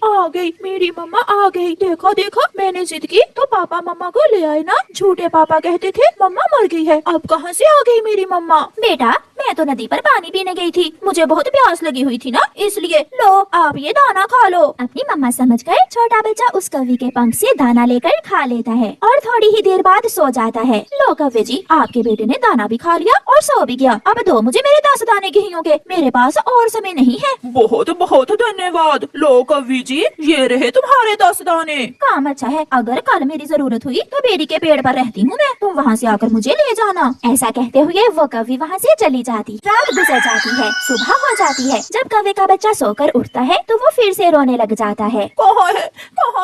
आ गई मेरी मम्मा आ गई। देखो देखो, मैंने जिद की तो पापा मम्मा को ले आए ना। झूठे पापा कहते थे मम्मा मर गई है, अब कहाँ से आ गई मेरी मम्मा? बेटा मैं तो नदी पर पानी पीने गई थी, मुझे बहुत प्यास लगी हुई थी ना, इसलिए लो आप ये दाना खा लो। अपनी मम्मा समझकर छोटा बच्चा उस कौवे के पंख से दाना लेकर खा लेता है और थोड़ी ही देर बाद सो जाता है। लो कौवे जी, आपके बेटे ने दाना भी खा लिया और सो भी गया। अब दो मुझे मेरे 10 दाने गेहूं के, मेरे पास और समय नहीं है। बहुत बहुत धन्यवाद। लो कौवी जी, ये रहे तुम्हारे 10 दाने। काम अच्छा है, अगर कल मेरी जरूरत हुई तो बेरी के पेड़ पर रहती हूँ मैं, तुम वहाँ से आकर मुझे ले जाना। ऐसा कहते हुए वो कौवी वहाँ से चली जाती। रात गुजर जाती है, सुबह हो जाती है। जब कौवे का बच्चा सोकर उठता है तो वो फिर से रोने लग जाता है। कहाँ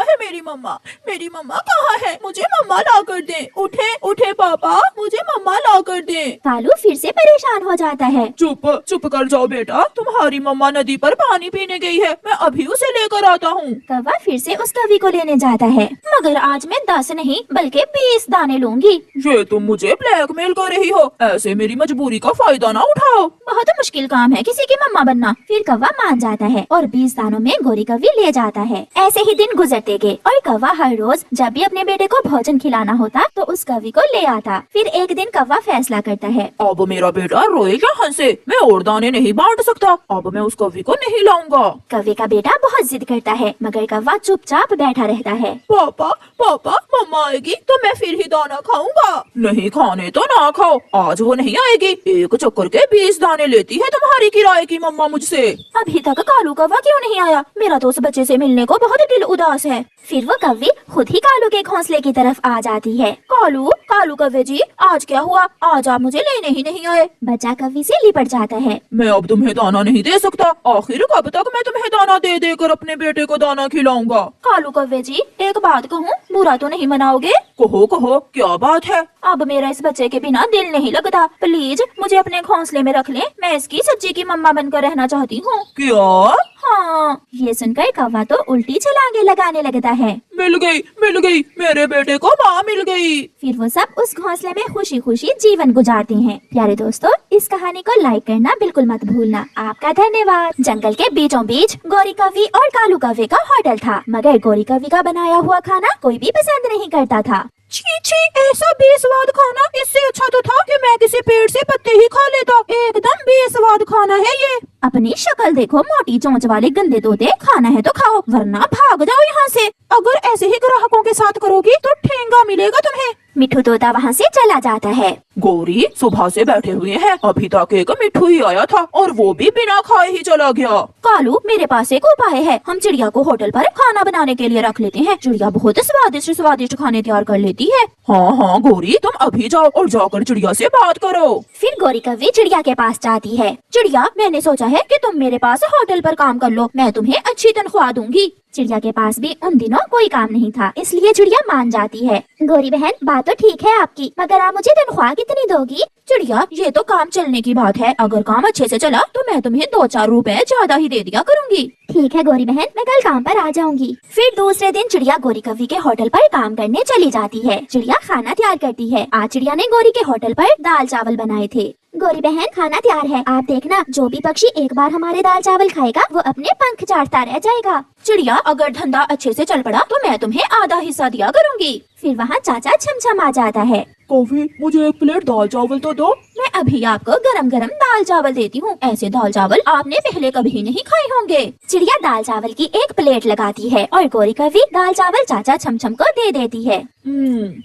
है मेरी मम्मा? मेरी मम्मा कहाँ है? मुझे मम्मा ला कर दे। उठे उठे पापा, मुझे मम्मा ला कर दे। कालू फिर से परेशान हो जाता है। चुप कर जाओ बेटा, तुम्हारी मम्मा नदी पर पानी पीने गई है, मैं अभी उसे लेकर आता हूँ। कौवा फिर से उस कौवी को लेने जाता है, मगर आज मैं 10 नहीं बल्कि 20 दाने लूंगी। ये तुम मुझे ब्लैकमेल कर रही हो, ऐसे मेरी मजबूरी का फायदा ना उठाओ। बहुत मुश्किल काम है किसी की मम्मा बनना। फिर कौवा मान जाता है और 20 दानों में गोरी कौवी ले जाता है। ऐसे ही दिन गुजरते गए और कौवा हर रोज जब भी अपने बेटे को भोजन खिलाना होता तो उस कौवी को ले आता। फिर एक दिन कौवा फैसला करता है, अब मेरा बेटा रोए या हंसे, मैं और दाने नहीं बांट सकता, अब मैं उस कौवी को नहीं लाऊंगा। कौवे का बेटा बहुत जिद करता है मगर कौवा चुपचाप बैठा रहता है। पापा मम्मा आएगी तो मैं फिर ही दाना खाऊंगा। नहीं खाने तो ना खाओ, आज वो नहीं आएगी। एक चक्कर के 20 दाने लेती है तुम्हारी किराए की मम्मा मुझसे। अभी तक कालू कौवा क्यों नहीं आया? मेरा तो उस बच्चे से मिलने को बहुत दिल उदास है। फिर वो कौवी खुद ही कालू के घोंसले की तरफ आ जाती है। कालू कौवे जी, आज क्या हुआ? आज आप मुझे लेने ही नहीं आए। बच्चा कौवी से लिपट जाता है। मैं अब तुम्हें दाना नहीं दे सकता, आखिर कब तक मैं तुम्हें दाना दे देकर अपने बेटे को दाना खिलाऊंगा। कालू कौवे जी, एक बात कहूँ, बुरा तो नहीं मनाओगे? कहो क्या बात है? अब मेरा इस बच्चे के बिना दिल नहीं लगता, प्लीज मुझे अपने घोंसले में रख लें, मैं इसकी सच्ची की मम्मा बनकर रहना चाहती हूँ। क्या? हाँ। ये सुनकर कौवा तो उल्टी छलांगे लगाने लगता है। मिल गई, मेरे बेटे को माँ मिल गई। फिर वो सब उस घोंसले में खुशी खुशी जीवन गुजारते हैं। प्यारे दोस्तों, इस कहानी को लाइक करना बिल्कुल मत भूलना। आपका धन्यवाद। जंगल के बीचों बीच गोरी कौवी और कालू कौवे का होटल था, मगर गोरी कौवी का बनाया हुआ खाना कोई भी पसंद नहीं करता था। छी, ऐसा बेस्वाद खाना, इससे अच्छा तो था कि मैं किसी पेड़ से पत्ते ही खा लेता। एकदम बेस्वाद खाना है ये। अपनी शक्ल देखो, मोटी चोंच वाले गंदे तोते, खाना है तो खाओ वरना भाग जाओ यहाँ से। अगर ऐसे ही ग्राहकों के साथ करोगी तो ठेंगा मिलेगा तुम्हें। मिठू तोता वहाँ से चला जाता है। गौरी सुबह से बैठे हुए हैं, अभी तक एक मिठू ही आया था और वो भी बिना खाए ही चला गया। कालू, मेरे पास एक उपाय है, हम चिड़िया को होटल पर खाना बनाने के लिए रख लेते हैं। चिड़िया बहुत स्वादिष्ट खाने तैयार कर लेती है। हाँ गौरी, तुम अभी जाओ और जाकर चिड़िया से बात करो। फिर गोरी कौवी चिड़िया के पास जाती है। चिड़िया, मैंने सोचा है कि तुम मेरे पास होटल पर काम कर लो, मैं तुम्हें अच्छी तनख्वाह दूंगी। चिड़िया के पास भी उन दिनों कोई काम नहीं था, इसलिए चिड़िया मान जाती है। गोरी बहन, बात तो ठीक है आपकी, मगर आप मुझे तनख्वाह कितनी दोगी? चिड़िया, ये तो काम चलने की बात है, अगर काम अच्छे से चला तो मैं तुम्हें 2-4 रुपए ज्यादा ही दे दिया करूँगी। ठीक है गोरी बहन, मैं कल काम पर आ जाऊंगी। फिर दूसरे दिन चिड़िया गोरी कौवी के होटल पर काम करने चली जाती है। चिड़िया खाना तैयार करती है। आज चिड़िया ने गोरी के होटल पर दाल चावल बनाए थे। गोरी बहन, खाना तैयार है, आप देखना, जो भी पक्षी एक बार हमारे दाल चावल खाएगा वो अपने पंख चाटता रह जाएगा। चिड़िया, अगर धंधा अच्छे से चल पड़ा तो मैं तुम्हें आधा हिस्सा दिया करूँगी। फिर वहाँ चाचा छमछम आ जाता है। कौवी, मुझे 1 प्लेट दाल चावल तो दो। मैं अभी आपको गरम गरम दाल चावल देती हूँ, ऐसे दाल चावल आपने पहले कभी नहीं खाए होंगे। चिड़िया दाल चावल की 1 प्लेट लगाती है और गोरी कौवी दाल चावल चाचा छमछम को दे देती है।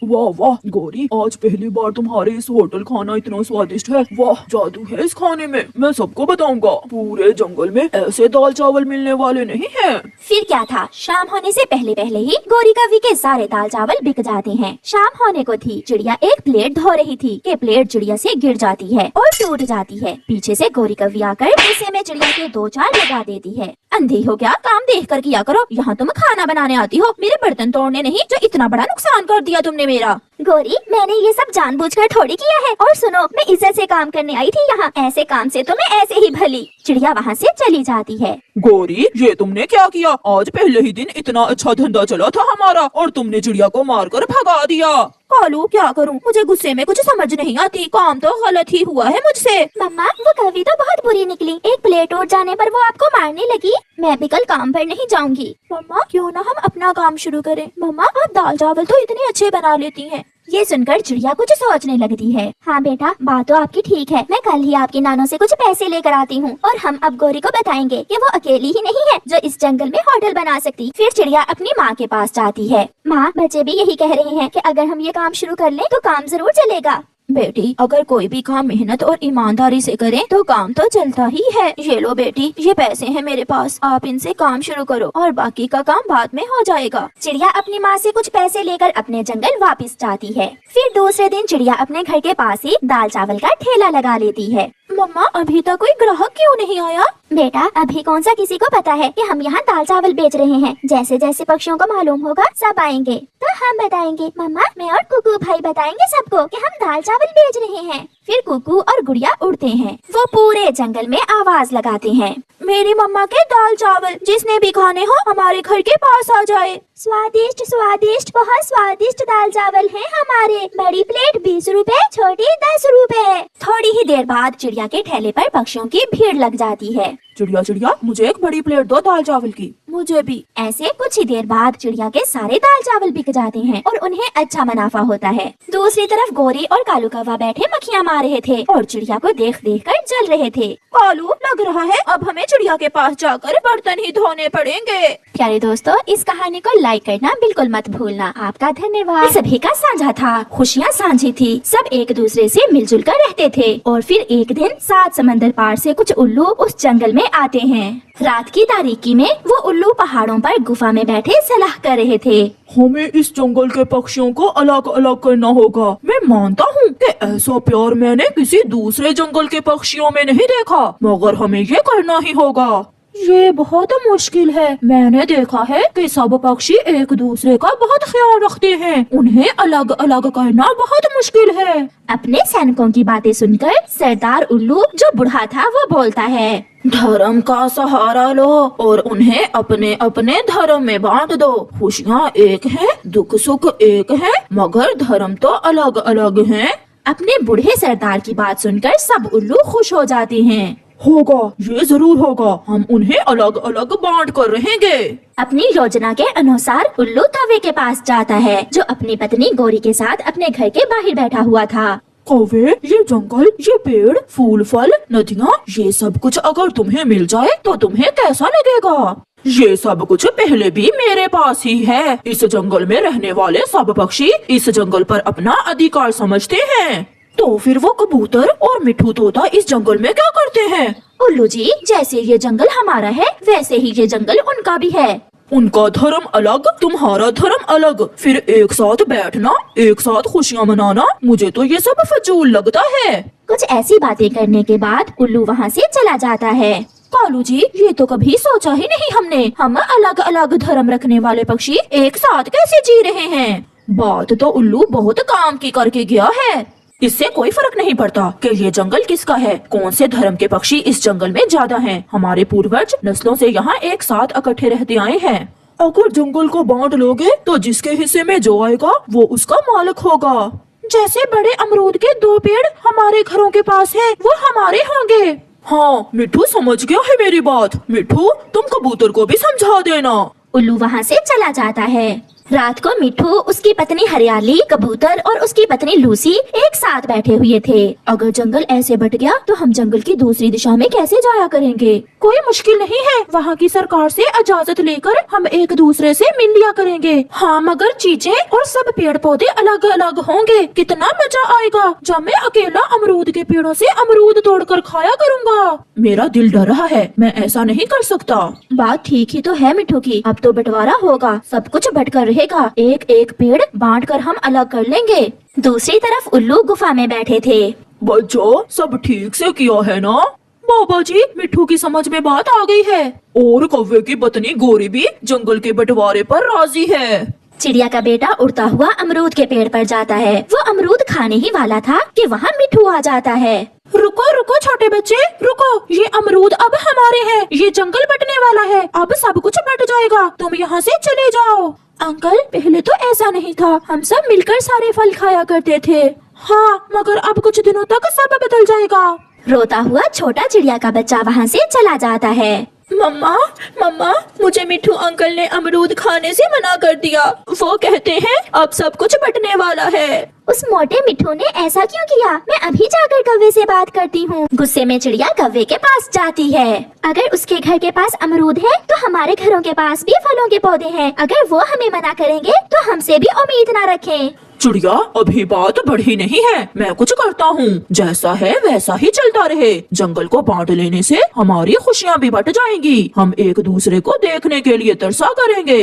वाह गौरी, आज पहली बार तुम्हारे इस होटल खाना इतना स्वादिष्ट है। वाह, जादू है इस खाने में, मैं सबको बताऊंगा। पूरे जंगल में ऐसे दाल चावल मिलने वाले नहीं हैं। फिर क्या था, शाम होने से पहले ही गोरी कौवी के सारे दाल चावल बिक जाते हैं। शाम होने को थी, चिड़िया एक प्लेट धो रही थी कि प्लेट चिड़िया से गिर जाती है और टूट जाती है। पीछे से गोरी कौवी आकर गुस्से में चिड़िया के 2-4 लगा देती है। अंधी हो क्या, काम देख कर किया करो, यहाँ तुम खाना बनाने आती हो, मेरे बर्तन तोड़ने नहीं, जो इतना बड़ा नुकसान कर दिया तुमने मेरा। गोरी, मैंने ये सब जानबूझकर थोड़ी किया है, और सुनो, मैं इज्जत से काम करने आई थी यहाँ, ऐसे काम से तो मैं ऐसे ही भली। चिड़िया वहाँ से चली जाती है। गोरी, ये तुमने क्या किया? आज पहले ही दिन इतना अच्छा धंधा चला था हमारा और तुमने चिड़िया को मारकर भगा दिया। कालू, क्या करूं, मुझे गुस्से में कुछ समझ नहीं आती, काम तो गलत ही हुआ है मुझसे। मम्मा, वो कौवी तो बहुत बुरी निकली, 1 प्लेट उठ जाने पर वो आपको मारने लगी। मैं भी कल काम पर नहीं जाऊंगी। मम्मा, क्यों ना हम अपना काम शुरू करें? मम्मा, आप दाल चावल तो इतने अच्छे बना लेती हैं, ये सुनकर चिड़िया कुछ सोचने लगती है। हाँ बेटा, बात तो आपकी ठीक है। मैं कल ही आपकी नानों से कुछ पैसे लेकर आती हूँ और हम अब गौरी को बताएंगे कि वो अकेली ही नहीं है जो इस जंगल में होटल बना सकती। फिर चिड़िया अपनी माँ के पास जाती है। माँ, बच्चे भी यही कह रहे हैं कि अगर हम ये काम शुरू कर लें तो काम जरूर चलेगा। बेटी, अगर कोई भी काम मेहनत और ईमानदारी से करें तो काम तो चलता ही है। ये लो बेटी, ये पैसे हैं मेरे पास, आप इनसे काम शुरू करो और बाकी का काम बाद में हो जाएगा। चिड़िया अपनी माँ से कुछ पैसे लेकर अपने जंगल वापस जाती है। फिर दूसरे दिन चिड़िया अपने घर के पास ही दाल चावल का ठेला लगा लेती है। मम्मा, अभी तक कोई ग्राहक क्यों नहीं आया? बेटा, अभी कौन सा किसी को पता है कि हम यहाँ दाल चावल बेच रहे हैं। जैसे जैसे पक्षियों को मालूम होगा सब आएंगे तो हम बताएंगे। मम्मा, मैं और कुकू भाई बताएंगे सबको कि हम दाल चावल बेच रहे हैं। फिर कुकू और गुड़िया उड़ते हैं। वो पूरे जंगल में आवाज लगाते हैं, मेरी मम्मा के दाल चावल जिसने भी खाने हो हमारे घर के पास आ जाए। स्वादिष्ट स्वादिष्ट, बहुत स्वादिष्ट दाल चावल हैं हमारे। बड़ी प्लेट 20 रुपए, छोटी 10 रुपए। थोड़ी ही देर बाद चिड़िया के ठेले पर पक्षियों की भीड़ लग जाती है। चिड़िया चिड़िया, मुझे एक बड़ी प्लेट दो दाल चावल की। मुझे भी। ऐसे कुछ ही देर बाद चिड़िया के सारे दाल चावल बिक जाते हैं और उन्हें अच्छा मुनाफा होता है। दूसरी तरफ गोरी और कालू कौवा बैठे मक्खियाँ मार रहे थे और चिड़िया को देख देख कर जल रहे थे। कालू, लग रहा है अब हमें चिड़िया के पास जाकर बर्तन ही धोने पड़ेंगे। प्यारे दोस्तों, इस कहानी को लाइक करना बिल्कुल मत भूलना। आपका धन्यवाद। सभी का साझा था, खुशियाँ साझी थी, सब एक दूसरे से मिलजुल कर रहते थे। और फिर एक दिन 7 समंदर पार से कुछ उल्लू उस जंगल में आते हैं। रात की तारीकी में वो उल्लू पहाड़ों पर गुफा में बैठे सलाह कर रहे थे। हमें इस जंगल के पक्षियों को अलग अलग करना होगा। मैं मानता हूँ कि ऐसा प्यार मैंने किसी दूसरे जंगल के पक्षियों में नहीं देखा, मगर हमें ये करना ही होगा। ये बहुत मुश्किल है। मैंने देखा है कि सब पक्षी एक दूसरे का बहुत ख्याल रखते हैं, उन्हें अलग अलग करना बहुत मुश्किल है। अपने सैनिकों की बातें सुनकर सरदार उल्लू जो बूढ़ा था वो बोलता है, धर्म का सहारा लो और उन्हें अपने अपने धर्म में बांट दो। खुशियाँ एक हैं, दुख सुख एक है, मगर धर्म तो अलग अलग हैं। अपने बूढ़े सरदार की बात सुनकर सब उल्लू खुश हो जाते हैं। होगा, ये जरूर होगा, हम उन्हें अलग अलग बांट कर रहेंगे। अपनी योजना के अनुसार उल्लू कौवे के पास जाता है जो अपनी पत्नी गोरी के साथ अपने घर के बाहर बैठा हुआ था। कौवे, ये जंगल, ये पेड़, फूल फल, नदियाँ, ये सब कुछ अगर तुम्हें मिल जाए तो तुम्हें कैसा लगेगा? ये सब कुछ पहले भी मेरे पास ही है। इस जंगल में रहने वाले सब पक्षी इस जंगल पर अपना अधिकार समझते हैं। तो फिर वो कबूतर और मिट्ठू तोता इस जंगल में क्या करते हैं? उल्लू जी, जैसे ये जंगल हमारा है वैसे ही ये जंगल उनका भी है। उनका धर्म अलग, तुम्हारा धर्म अलग, फिर एक साथ बैठना, एक साथ खुशियाँ मनाना, मुझे तो ये सब फजूल लगता है। कुछ ऐसी बातें करने के बाद उल्लू वहाँ से चला जाता है। कालू जी, ये तो कभी सोचा ही नहीं हमने, हम अलग अलग धर्म रखने वाले पक्षी एक साथ कैसे जी रहे हैं। बात तो उल्लू बहुत काम की करके गया है। इससे कोई फर्क नहीं पड़ता कि ये जंगल किसका है, कौन से धर्म के पक्षी इस जंगल में ज्यादा हैं। हमारे पूर्वज नस्लों से यहाँ एक साथ इकट्ठे रहते आए हैं। अगर जंगल को बांट लोगे तो जिसके हिस्से में जो आएगा वो उसका मालिक होगा। जैसे बड़े अमरूद के 2 पेड़ हमारे घरों के पास है, वो हमारे होंगे। हाँ, मिट्ठू समझ गया है मेरी बात। मिट्ठू, तुम कबूतर को भी समझा देना। उल्लू वहाँ से चला जाता है। रात को मिट्ठू, उसकी पत्नी हरियाली, कबूतर और उसकी पत्नी लूसी एक साथ बैठे हुए थे। अगर जंगल ऐसे बट गया तो हम जंगल की दूसरी दिशा में कैसे जाया करेंगे? कोई मुश्किल नहीं है, वहाँ की सरकार से इजाजत लेकर हम एक दूसरे से मिल लिया करेंगे। हाँ, मगर चीजें और सब पेड़ पौधे अलग अलग होंगे। कितना मजा आएगा जब मैं अकेला अमरूद के पेड़ों से अमरूद तोड़कर खाया करूँगा। मेरा दिल डर रहा है, मैं ऐसा नहीं कर सकता। बात ठीक ही तो है मिट्ठू की, अब तो बंटवारा होगा, सब कुछ बट कर रहेगा, एक एक पेड़ बांट कर हम अलग कर लेंगे। दूसरी तरफ उल्लू गुफा में बैठे थे। बच्चों, सब ठीक से किया है ना? बाबा जी, मिट्ठू की समझ में बात आ गई है और कौवे की पत्नी गोरी भी जंगल के बंटवारे पर राजी है। चिड़िया का बेटा उड़ता हुआ अमरूद के पेड़ पर जाता है। वो अमरूद खाने ही वाला था कि वहाँ मिट्ठू आ जाता है। रुको रुको छोटे बच्चे, रुको, ये अमरूद अब हमारे हैं, ये जंगल बटने वाला है, अब सब कुछ बट जाएगा, तुम यहाँ से चले जाओ। अंकल, पहले तो ऐसा नहीं था, हम सब मिलकर सारे फल खाया करते थे। हाँ, मगर अब कुछ दिनों तक सब बदल जाएगा। रोता हुआ छोटा चिड़िया का बच्चा वहाँ से चला जाता है। मम्मा मम्मा, मुझे मिट्ठू अंकल ने अमरूद खाने से मना कर दिया। वो कहते हैं अब सब कुछ बंटने वाला है। उस मोटे मिट्ठू ने ऐसा क्यों किया? मैं अभी जाकर कौवे से बात करती हूँ। गुस्से में चिड़िया कौवे के पास जाती है। अगर उसके घर के पास अमरूद है तो हमारे घरों के पास भी फलों के पौधे हैं। अगर वो हमें मना करेंगे तो हमसे भी उम्मीद न रखें। चिड़िया, अभी बात बढ़ी नहीं है, मैं कुछ करता हूँ। जैसा है वैसा ही चलता रहे। जंगल को बांट लेने से हमारी खुशियाँ भी बट जाएंगी। हम एक दूसरे को देखने के लिए तरसा करेंगे।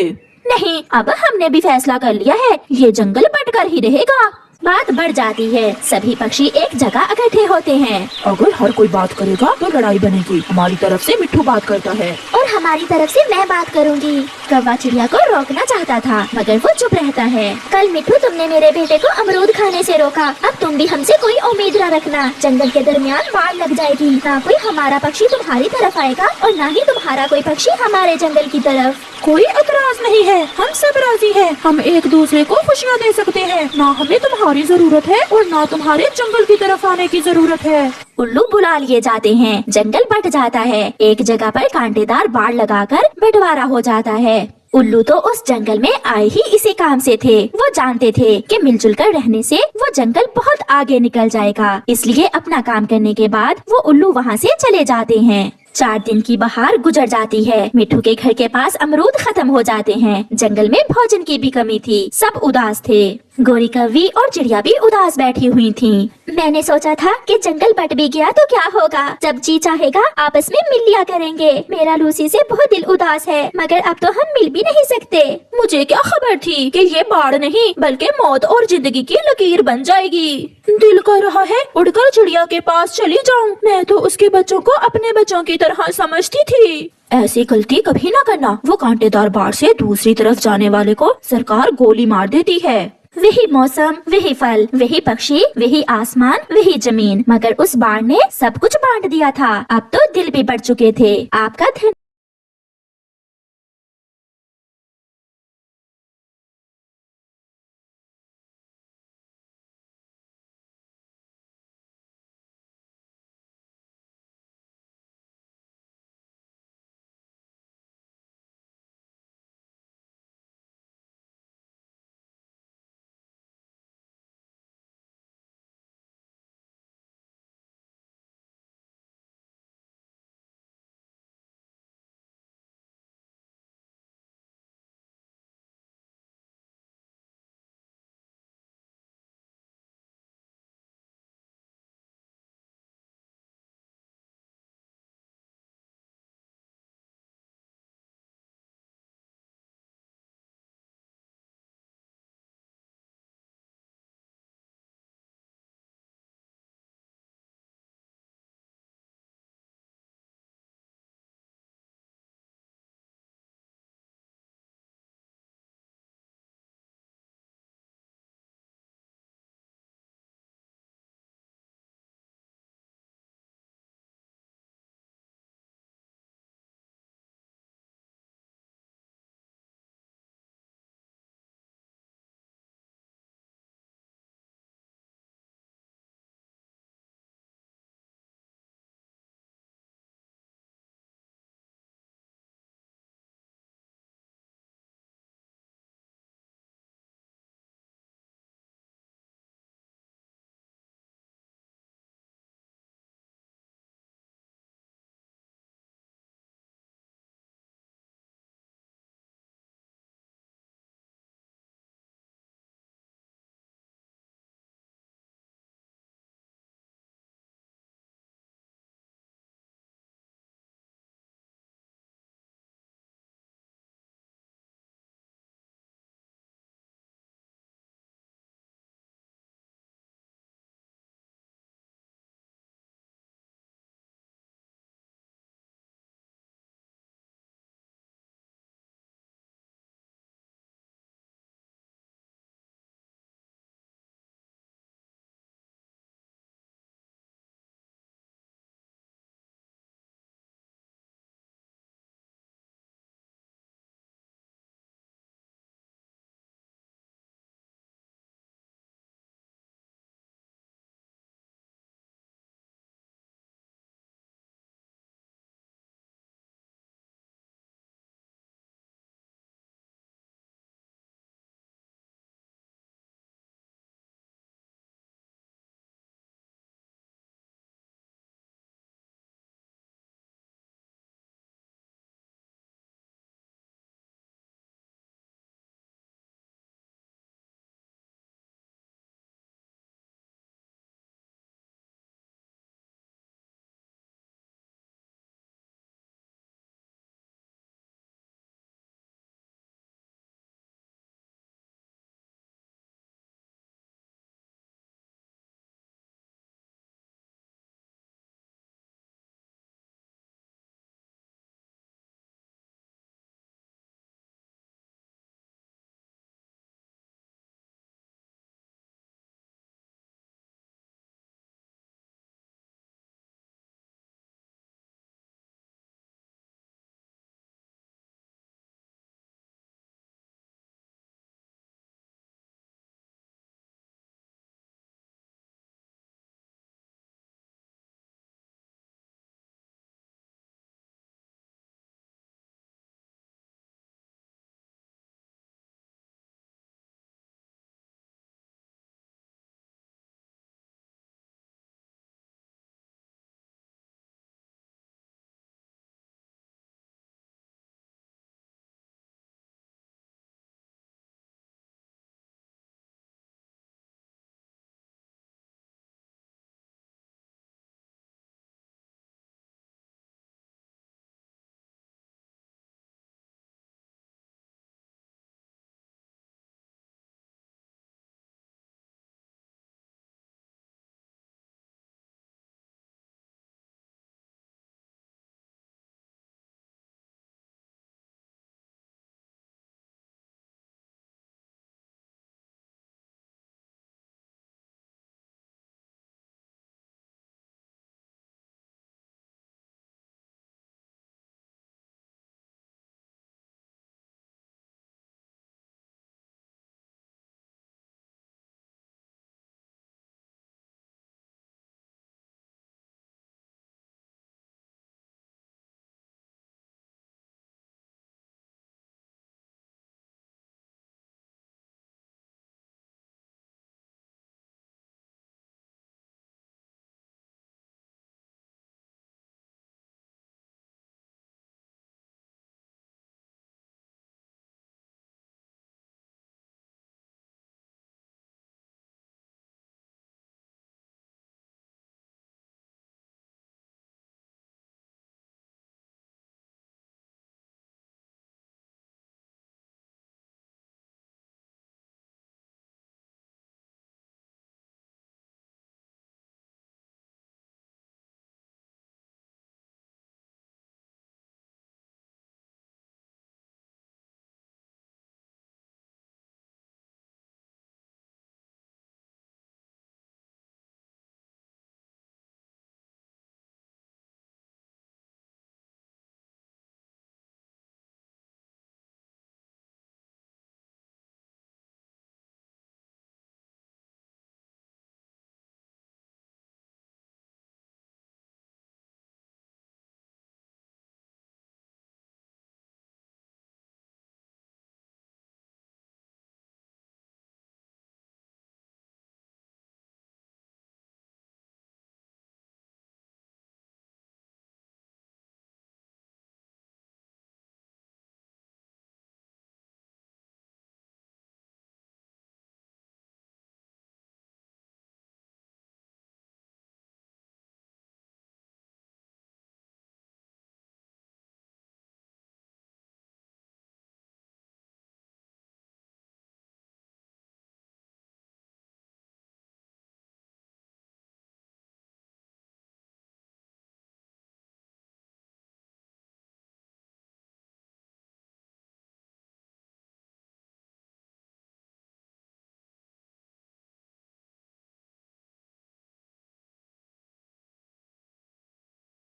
नहीं, अब हमने भी फैसला कर लिया है, ये जंगल बंटकर ही रहेगा। बात बढ़ जाती है। सभी पक्षी एक जगह इकट्ठे होते हैं। अगर हर कोई बात करेगा तो लड़ाई बनेगी। हमारी तरफ से मिट्ठू बात करता है और हमारी तरफ से मैं बात करूंगी। कौवा चिड़िया को रोकना चाहता था मगर वो चुप रहता है। कल मिट्ठू, तुमने मेरे बेटे को अमरूद खाने से रोका, अब तुम भी हमसे कोई उम्मीद न रखना। जंगल के दरमियान बाढ़ लग जाएगी। ना कोई हमारा पक्षी तुम्हारी तरफ आएगा और ना ही तुम्हारा कोई पक्षी हमारे जंगल की तरफ। कोई एतराज नहीं है, हम सब राजी हैं। हम एक दूसरे को खुशियाँ दे सकते हैं। ना हमें तुम्हारी जरूरत है और ना तुम्हारे जंगल की तरफ आने की जरूरत है। उल्लू बुला लिए जाते हैं। जंगल बंट जाता है। एक जगह पर कांटेदार बाड़ लगाकर बंटवारा हो जाता है। उल्लू तो उस जंगल में आए ही इसी काम से थे। वो जानते थे कि मिलजुल कर रहने से वो जंगल बहुत आगे निकल जाएगा। इसलिए अपना काम करने के बाद वो उल्लू वहाँ से चले जाते हैं। 4 दिन की बहार गुजर जाती है। मिट्ठू के घर के पास अमरूद खत्म हो जाते हैं। जंगल में भोजन की भी कमी थी। सब उदास थे। गोरी कौवी और चिड़िया भी उदास बैठी हुई थीं। मैंने सोचा था कि जंगल बट भी गया तो क्या होगा, जब जी चाहेगा आपस में मिल लिया करेंगे। मेरा लूसी से बहुत दिल उदास है मगर अब तो हम मिल भी नहीं सकते। मुझे क्या खबर थी कि ये बाढ़ नहीं बल्कि मौत और जिंदगी की लकीर बन जाएगी। दिल कर रहा है उड़कर चिड़िया के पास चली जाऊं। मैं तो उसके बच्चों को अपने बच्चों की तरह समझती थी। ऐसी गलती कभी ना करना। वो कांटेदार बाढ़ से दूसरी तरफ जाने वाले को सरकार गोली मार देती है। वही मौसम, वही फल, वही पक्षी, वही आसमान, वही जमीन, मगर उस बाढ़ ने सब कुछ बांट दिया था। अब तो दिल भी बढ़ चुके थे। आपका धन्यवाद।